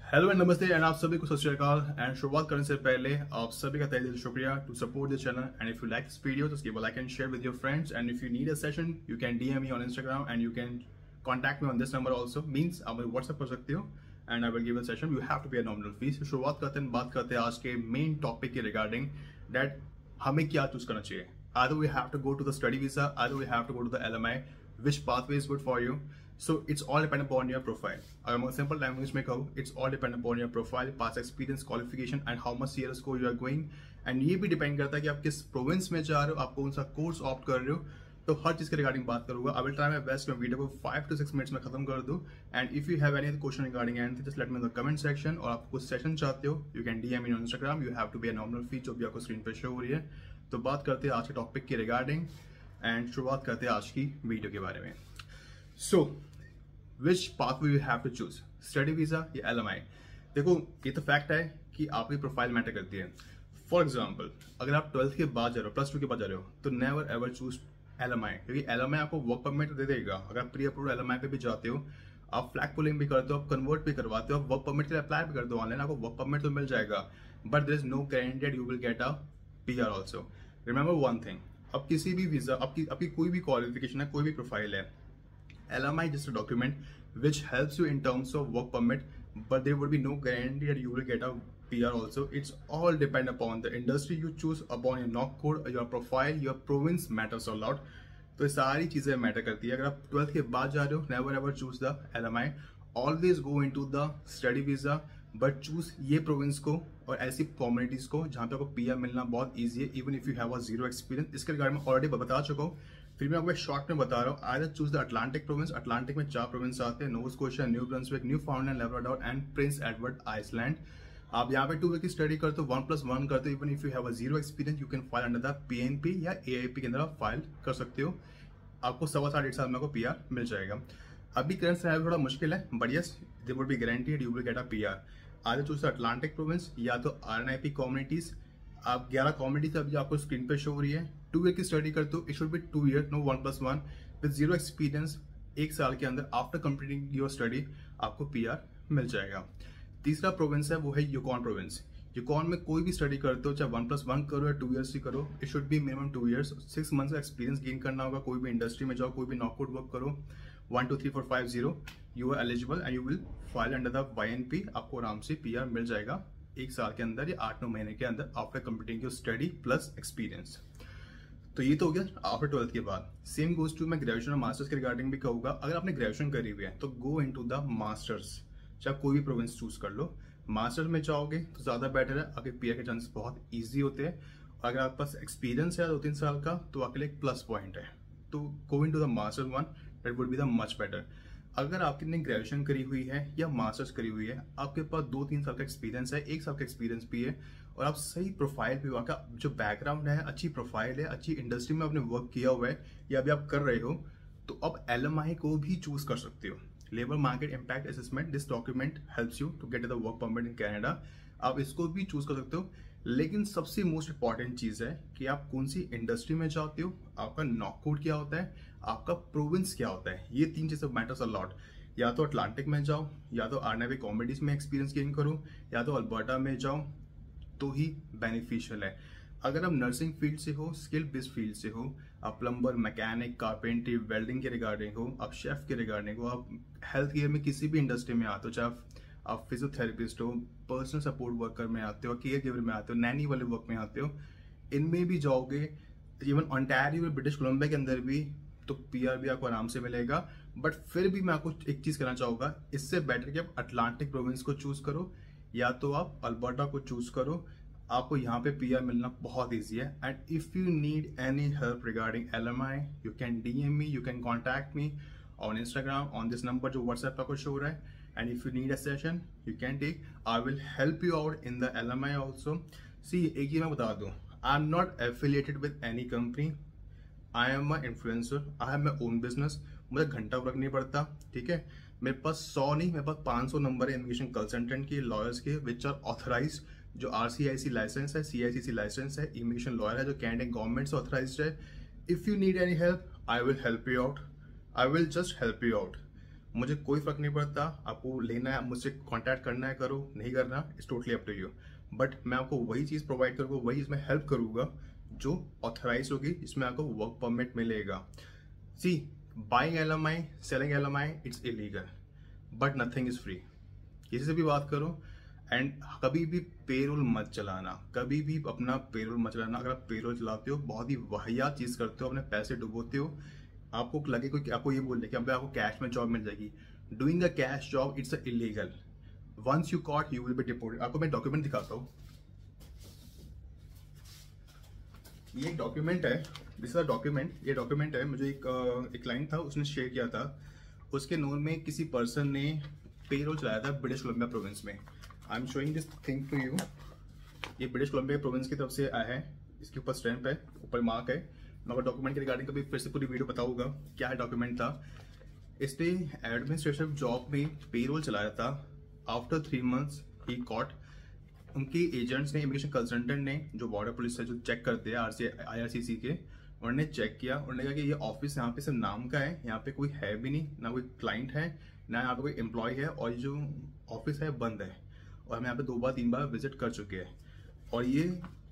Hello and नमस्ते and आप सभी को सत श्री अकाल। एंड शुरुआत करने से पहले आप सभी का तहे दिल से शुक्रिया to support this channel. And if you like this video just give a like and share with your friends. And if you need a session you can DM me on Instagram and you can contact me on this number also. Means आप मुझे WhatsApp कर सकते हो and I will give a session. You have to pay a nominal fees. शुरुआत करते हैं, बात करते हैं आज के मेन टॉपिक के रिगार्डिंग दैट हमें क्या चूज करना चाहिए। Either we have to go to the study visa, either we have to go to the LMI, which pathway is good for you. So it's all depend upon your profile. अगर मैं simple language में कहूँ, it's all depend upon your profile, past experience, qualification and how much years score you are going. And ये भी depend करता है कि आप किस province में जा रहे हो, आप कौन सा course opt कर रहे हो। तो हर चीज के रिगार्डिंग बात करूंगा। I will try my best मैं वीडियो को 5 to 6 मिनट्स में खत्म कर दूं। And if you have any other question regarding anything, just let me know in the comment section। और आप कुछ सेशन चाहते हो, you can DM me on Instagram। You have to be a nominal fee जो भी आपको screen पे show हो रही है। तो बात करते हैं आज के टॉपिक के रिगार्डिंग एंड शुरुआत करते हैं आज की वीडियो के बारे में। So which pathway you have to choose, study visa या एलएमआई। देखो ये तो फैक्ट है कि आपकी प्रोफाइल मैटर करती है। फॉर एग्जांपल अगर आप 12th के बाद जा रहे हो, +2 के बाद जा रहे हो, तो नेवर एवर चूज एलएमआई, क्योंकि एलएमआई आपको वर्क परमिट दे देगा। अगर आप प्री अप्रूव्ड एलएमआई पे भी जाते हो, आप फ्लैग पुलिंग भी करते हो, आप कन्वर्ट भी करवाते हो, आप वर्क परमिट के लिए अप्लाई भी करते हो ऑनलाइन, आपको वर्क परमिट तो मिल जाएगा। But there is no guarantee you will get a PR also. Remember one thing, अब किसी भी वीजा, आपकी कोई भी क्वालिफिकेशन है, कोई भी प्रोफाइल है, LMI is just a document which helps you in terms of work permit, but there would be no guarantee that you will get a PR also. It's all depend upon the industry you choose, upon your knock code, your profile, your province matters a lot. तो ये सारी चीजें matter करती है। अगर आप 12th के बाद जा रहे हो, never ever choose the LMI. Always go into the study visa, but choose ये प्रोविंस को और ऐसी कम्युनिटीज को जहां पे आपको PR मिलना बहुत ईजी है, even if you have a zero experience. इसके रिगार्ड में ऑलरेडी बता चुका हूँ, फिर मैं आपको शॉर्ट में बता रहा हूँ। Either choose the Atlantic province. Atlantic में 4 प्रोविंस आते हैं, Nova Scotia, New Brunswick, Newfoundland, Labrador and Prince Edward Island. आप यहाँ पे 2 वीक की स्टडी करते हो, 1+1 करते हो, even if you have a zero experience you can file under the PNP या AIP के अंदर आप फाइल कर सकते हो। आपको 7.5 साल में आपको PR मिल जाएगा। अभी करंट सिनेरियो थोड़ा मुश्किल है, but yes there would be guaranteed you will get a PR। Either choose Atlantic province या तो RNIP कम्युनिटीज। आप 11 कम्युनिटीज अभी आपको स्क्रीन पे शो हो रही है। 2 ईयर की स्टडी करते हो, it should be 2 year, no 1+1 with zero experience. 1 साल के अंदर आफ्टर कंप्लीटिंग योर स्टडी आपको PR मिल जाएगा। तीसरा प्रोविंस है वो है यूकॉन प्रोविंस। यूकॉन में कोई भी स्टडी करते हो, चाहे 1+1 करो या 2 ईयर्स की करो, it should B minimum 2 years. 6 months का एक्सपीरियंस गेन करना होगा। कोई भी इंडस्ट्री में जाओ, कोई भी नॉकआउट वर्क करो, 1 2 3 4 5 0 you are eligible and you will file under the YNP। आपको आराम से PR मिल जाएगा 1 साल के अंदर या 8-9 महीने के अंदर after completing your study plus experience. तो ये तो हो गया आफ्टर 12th के बाद। सेम गोज टू मैं ग्रेजुएशन और मास्टर्स के रिगार्डिंग भी कहूंगा। अगर आपने ग्रेजुएशन करी हुई है तो गो इनटू द मास्टर्स, चाहे कोई भी प्रोविंस चूज कर लो। मास्टर्स में जाओगे तो ज्यादा बेटर है, आपके PR के चांसेस बहुत ईजी होते हैं। और अगर आपके पास एक्सपीरियंस है 2-3 साल का तो आपके लिए एक प्लस पॉइंट है। तो गो into the masters one, that would be the much better. अगर आपने ग्रेजुएशन करी हुई है या मास्टर्स करी हुई है, आपके पास 2-3 साल का एक्सपीरियंस है, 1 साल का एक्सपीरियंस भी है, और आप सही प्रोफाइल पे, आपका जो बैकग्राउंड है, अच्छी प्रोफाइल है, अच्छी इंडस्ट्री में आपने वर्क किया हुआ है या अभी आप कर रहे हो, तो अब LMI को भी चूज कर सकते हो। Labour market impact assessment, this document helps you to get the work permit in Canada. आप इसको भी चूज कर सकते हो। लेकिन सबसे मोस्ट इंपॉर्टेंट चीज है कि आप कौन सी इंडस्ट्री में जाते हो, आपका नॉकआउट क्या होता है, आपका प्रोविंस क्या होता है। ये 3 चीजें मैटर्स अ लॉट। या तो अटलांटिक में जाओ, या तो RNIP कॉम्युनिटीज में एक्सपीरियंस गेन करो, या तो अल्बर्टा में जाओ, तो ही बेनिफिशियल है। अगर आप नर्सिंग फील्ड से हो, स्किल बेस्ड फील्ड से हो, आप प्लम्बर, मैकेनिक, कारपेंट्री, वेल्डिंग के रिगार्डिंग हो, आप शेफ के रिगार्डिंग हो, आप हेल्थ केयर में किसी भी इंडस्ट्री में आते हो, चाहे आप फिजियोथेरेपिस्ट हो, पर्सनल सपोर्ट वर्कर में आते हो, केयर गिवर में आते हो, नैनी वाले वर्क में आते हो, इनमें भी जाओगे, इवन ओंटारियो और ब्रिटिश कोलंबिया के अंदर भी, तो PR भी आपको आराम से मिलेगा। बट फिर भी मैं आपको एक चीज कहना चाहूंगा, इससे बेटर कि आप अटलांटिक प्रोविंस को चूज करो या तो आप अल्बर्टा को चूज करो। आपको यहाँ पे PR मिलना बहुत ईजी है। And if you need any help regarding LMI you can DM me, you can contact me on Instagram on this number जो व्हाट्सएप पर आपको शो हो रहा है। And if you need a session you can take, I will help you out in the LMI also. See एक ही मैं बता दूं, I am not affiliated with any company, I am a influencer, I have my own business. मुझे घंटा work नहीं पड़ता, ठीक है। मेरे पास 100 नहीं, मेरे पास 500 नंबर है इमिग्रेशन कंसल्टेंट के, लॉयर्स के, विच आर ऑथराइज्ड, जो RCIC लाइसेंस है, CICC लाइसेंस है, इमिग्रेशन लॉयर है जो कैनेडियन गवर्नमेंट से ऑथराइज्ड है। If you need any help I will help you out, I will just help you out. मुझे कोई फर्क नहीं पड़ता, आपको लेना है मुझसे कांटेक्ट करना है करो, नहीं करना it's totally up to you. But मैं आपको वही चीज़ प्रोवाइड करूँगा, वही इसमें हेल्प करूँगा जो ऑथराइज होगी, जिसमें आपको वर्क परमिट मिलेगा। See, buying LMI, selling LMI it's illegal, but nothing is free. किसी से भी बात करो, एंड कभी भी पेरोल मत चलाना, कभी भी अपना पेरोल मत चलाना। अगर आप पेरोल चलाते हो, बहुत ही वाहियात चीज़ करते हो, अपने पैसे डुबोते हो, आपको लगे कोई आपको ये बोल दे कि अब आपको कैश में जॉब मिल जाएगी, doing a cash job it's illegal. Once you caught you will be deported. आपको मैं डॉक्यूमेंट दिखाता हूँ, ये एक डॉक्यूमेंट है, दिस इज डॉक्यूमेंट, ये डॉक्यूमेंट है, मुझे एक क्लाइंट था उसने शेयर किया था, उसके नोन में किसी पर्सन ने पेरोल चलाया था ब्रिटिश कोलंबिया प्रोविंस में। I am showing this thing to you. ये ब्रिटिश कोलंबिया प्रोविंस की तरफ से आया है, इसके ऊपर स्टैंप है, ऊपर मार्क है। मैं अगर डॉक्यूमेंट के रिगार्डिंग कभी फिर से पूरी वीडियो बताऊंगा क्या डॉक्यूमेंट था। इसने एडमिनिस्ट्रेटिव जॉब में पेरोल चलाया था। आफ्टर 3 months ही कॉट। उनके एजेंट्स ने, इमिग्रेशन कंसल्टेंट ने, जो बॉर्डर पुलिस है जो चेक करते हैं IRCC के, उन्होंने चेक किया, उन्होंने कहा कि ये ऑफिस यहाँ पे सिर्फ नाम का है, यहाँ पे कोई है भी नहीं, ना कोई क्लाइंट है, ना यहाँ पे कोई एम्प्लॉय है, और जो ऑफिस है बंद है। और हम यहाँ पे 2 बार 3 बार विजिट कर चुके हैं, और ये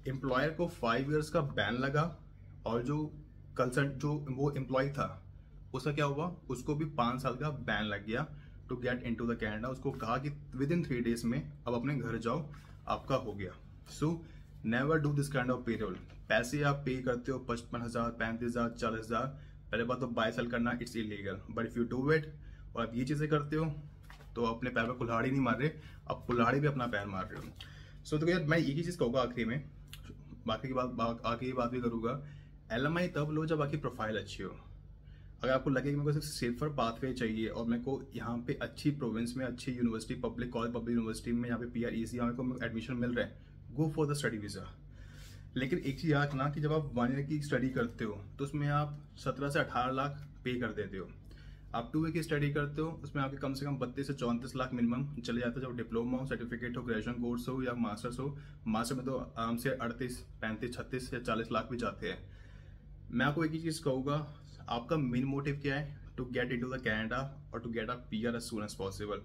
एम्प्लॉयर को 5 years का बैन लगा, और जो वो एम्प्लॉय था उसका क्या हुआ, उसको भी 5 साल का बैन लग गया to get in to the Canada. उसको कहा कि विद इन 3 days में अब अपने घर जाओ, आपका हो गया। So never do this kind of payroll. पैसे आप पे करते हो 55,000, 35,000, 40,000, पहले बात तो बाय सेल करना it's illegal. But if you do it और आप ये चीज़ें करते हो तो अपने पैर में कुल्हाड़ी नहीं मार रहे, आप कुल्हाड़ी भी अपना पैर मार रहे हो। सो तो यार मैं एक ही चीज़ कहूँगा आखिरी में, बाकी की बात भी करूँगा। LMI तब लो जब आपकी प्रोफाइल अच्छी हो। अगर आपको लगे कि मेरे को सिर्फ सेफर पाथवे चाहिए और मेरे को यहाँ पे अच्छी प्रोविंस में, अच्छी university, public college, public university में यहाँ पे PR EC मेरे को एडमिशन मिल रहा है, go for the study visa. लेकिन एक चीज़ याद रखना कि जब आप 1 year की स्टडी करते हो तो उसमें आप 17 से 18 लाख पे कर देते हो। आप 2 year की स्टडी करते हो, उसमें आपके कम से कम 32 से 34 लाख मिनिमम चले जाता है। जब डिप्लोमा हो, सर्टिफिकेट हो, ग्रेजुएशन कोर्स हो या मास्टर्स हो, मास्टर में तो आराम से 38, 35, 36 या 40 लाख भी जाते हैं। मैं आपको एक ही चीज़ कहूँगा, आपका मेन मोटिव क्या है, to get into the Canada और to get a PR as soon as possible.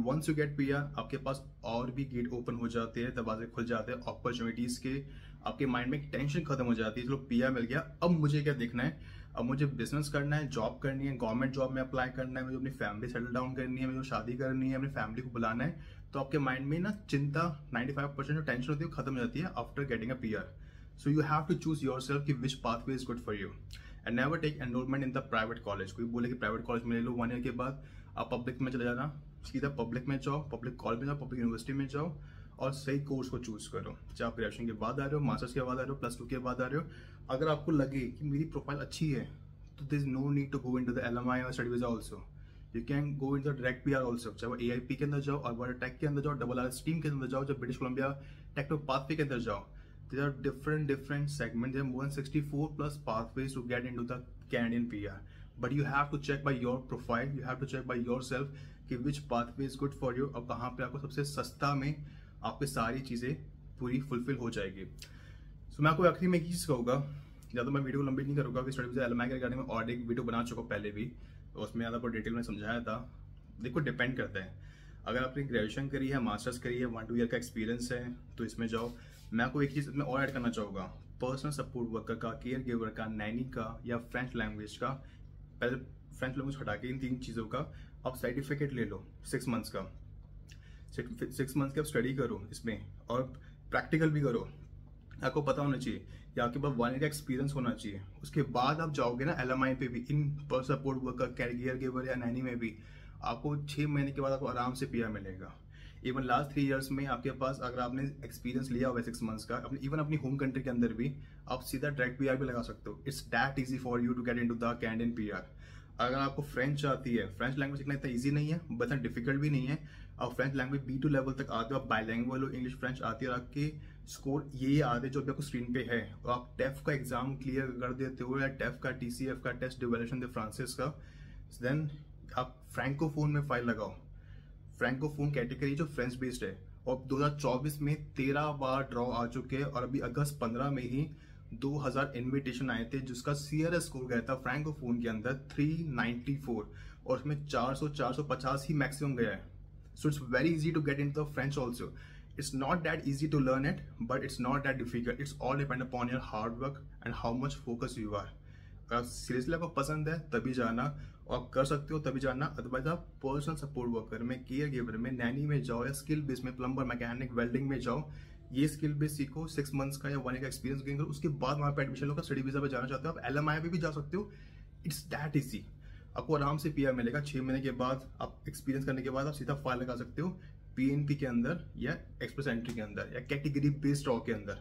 Once you get PR, आपके पास और भी गेट ओपन हो जाते हैं, दरवाजे खुल जाते हैं अपॉर्चुनिटीज के। आपके माइंड में टेंशन खत्म हो जाती है, चलो PR मिल गया, अब मुझे क्या देखना है, अब मुझे बिजनेस करना है, जॉब करनी है, गवर्नमेंट जॉब में अप्लाई करना है, मुझे अपनी फैमिली सेटल डाउन करनी है, मुझे शादी करनी है, अपनी फैमिली को बुलाना है। तो आपके माइंड में ना चिंता 95% जो टेंशन होती है वो खत्म हो जाती है after getting a PR। So you have to choose yourself कि which pathway is good for you and never take enrollment in the private college। कोई बोले कि प्राइवेट कॉलेज में ले लो 1 year के बाद, आप पब्लिक में चले जाना, सीधा पब्लिक में जाओ, पब्लिक कॉलेज में जाओ, पब्लिक यूनिवर्सिटी में जाओ और सही कोर्स को चूज करो। चाहे आप ग्रेजुएशन के बाद आ रहे हो, मास्टर्स के बाद आ रहे हो, +2 के बाद आ रहे हो, अगर आपको लगे कि मेरी प्रोफाइल अच्छी है तो there is no need to go into the LMI और study visa also. You can go in the direct PR also, चाहे वो AIP के अंदर जाओ, और वर्ल्ड टेक के अंदर जाओ, RRR स्ट्रीम के अंदर जाओ, जब ब्रिटिश कोलंबिया टेक्नो पाथवे के अंदर जाओ। There are different segments. There are more than 64 plus pathways to get into the Canadian PR. But you have to check by your profile. You have to check by yourself कि which pathway is good for you और कहाँ पे आपको सबसे सस्ता में आपकी सारी चीज़ें पूरी फुलफिल हो जाएगी। So मैं आपको आखिरी में एक चीज़ कहूँगा, ज़्यादा मैं वीडियो को लंबी नहीं करूँगा, स्टडी वीजा LMI के रिगार्डिंग में और एक वीडियो बना चुका पहले भी, तो उसमें ज़्यादा डिटेल में समझाया था। देखो डिपेंड करता है, अगर आपने ग्रेजुएशन करी है, मास्टर्स करी है, 1-2 year का एक्सपीरियंस है तो इसमें जाओ। मैं आपको एक चीज़ इसमें और ऐड करना चाहूँगा, पर्सनल सपोर्ट वर्कर का, केयर गिवर का, नैनी का या फ्रेंच लैंग्वेज का। पहले फ्रेंच लैंग्वेज हटा के इन 3 चीज़ों का आप सर्टिफिकेट ले लो 6 months का। 6 months की आप स्टडी करो इसमें और प्रैक्टिकल भी करो। आपको पता होना चाहिए या आपके पास 1 year का एक्सपीरियंस होना चाहिए। उसके बाद आप जाओगे ना LMI पे भी, in personal support worker, care giver या नैनी में भी, आपको 6 महीने के बाद आपको आराम से PR मिलेगा। इवन लास्ट 3 years में आपके पास अगर आपने एक्सपीरियंस लिया हुआ है 6 months का, इवन अपनी होम कंट्री के अंदर भी, आप सीधा डायरेक्ट PR भी लगा सकते हो। It's that easy for you to get into the Canadian PR। अगर आपको फ्रेंच आती है, फ्रेंच लैंग्वेज सीखना इतना ईजी नहीं है, बट इतना डिफिकल्ट भी नहीं है। आप फ्रेंच लैंग्वेज B2 लेवल तक आते हो, आप बायलैंग्वेज हो, इंग्लिश फ्रेंच आती है, और आपके स्कोर ये आते जो अभी आपको स्क्रीन पे है, और आप टेफ का एग्जाम क्लियर कर देते हो या टेफ का TCF का टेस्ट डिवेलेशन दे फ्रांसिस का, देन आप फ्रैंकोफोन में फाइल लगाओ। फ्रैंकोफोन कैटेगरी जो फ्रेंच बेस्ड है, और 2024 में 13 बार ड्रॉ आ चुके हैं, और अभी अगस्त 15 में ही 2000 इन्विटेशन आए थे, जिसका CRS स्कोर गया था फ्रैंकोफोन के अंदर 394। और उसमें 400-450 ही मैक्सिमम गया है. So it's very easy to get into the French also. It's not that easy to learn it, but it's not that difficult. It's all depend upon your hard work and how much focus you are. अगर seriously आपको पसंद है तभी जाना, और कर सकते हो तभी जाना. अदरवाइज आप पर्सनल सपोर्ट वर्कर में, केयर गिवर में, नैनी में जाओ, या स्किल बेस में प्लम्बर, मैकेनिक, वेल्डिंग में जाओ. ये स्किल बेस सीखो, 6 मंथ्स का या 1 ईयर का एक्सपीरियंस गेन करो. उसके बाद वहाँ पे एडमिशन लो. स्टडी वीजा पे जाना चाहते हो आप, LMI पे भी जा सकते हो. It's that easy. आपको आराम से PR मिलेगा. 6 महीने के बाद आप एक्सपीरियंस करने के बाद आप सीधा फाइल लगा सकते हो PNP के अंदर या एक्सप्रेस एंट्री के अंदर या कैटेगरी बेस्ड रॉ के अंदर,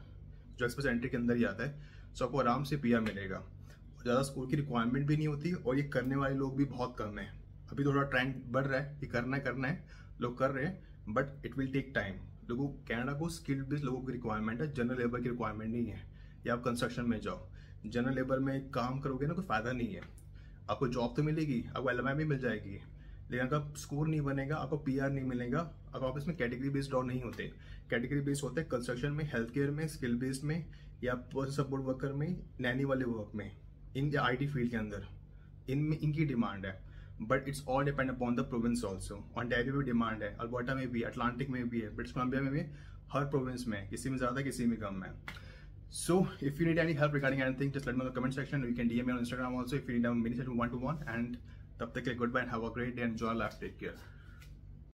जो एक्सप्रेस एंट्री के अंदर ही आता है. सो आपको आराम से PR मिलेगा. ज़्यादा स्कोर की रिक्वायरमेंट भी नहीं होती, और ये करने वाले लोग भी बहुत कम हैं. अभी थोड़ा ट्रेंड बढ़ रहा है, ये करना है, लोग कर रहे हैं, but it will take time. लोगों कनाडा को स्किल्ड बेस्ड लोगों की रिक्वायरमेंट है, जनरल लेबर की रिक्वायरमेंट नहीं है. या आप कंस्ट्रक्शन में जाओ, जनरल लेबर में काम करोगे ना, कोई फायदा नहीं है. आपको जॉब तो मिलेगी, आपको LMI भी मिल जाएगी, लेकिन अगर स्कोर नहीं बनेगा, आपको PR नहीं मिलेगा. अगर आप इसमें कैटेगरी बेस्ड और नहीं होते. कैटेगरी बेस्ड होते हैं कंस्ट्रक्शन में, हेल्थ केयर में, स्किल बेस्ड में, या पर्सनल सपोर्ट वर्कर में, नैनी वाले वर्क में, इन IT फील्ड के अंदर इनमें इनकी डिमांड है. But it's all depend upon the province also. Ontario में डिमांड है, अल्बर्टा में भी, अटलांटिक में भी है, ब्रिटिश कोलंबिया में भी, हर प्रोविंस में, किसी में ज़्यादा किसी में कम है. So if you need any help regarding anything, just let me know in the comment section. You can DM me on Instagram also if you need a mini session 1-to-1. And तब तक के लिए goodbye and have a great day. Enjoy life. Take care.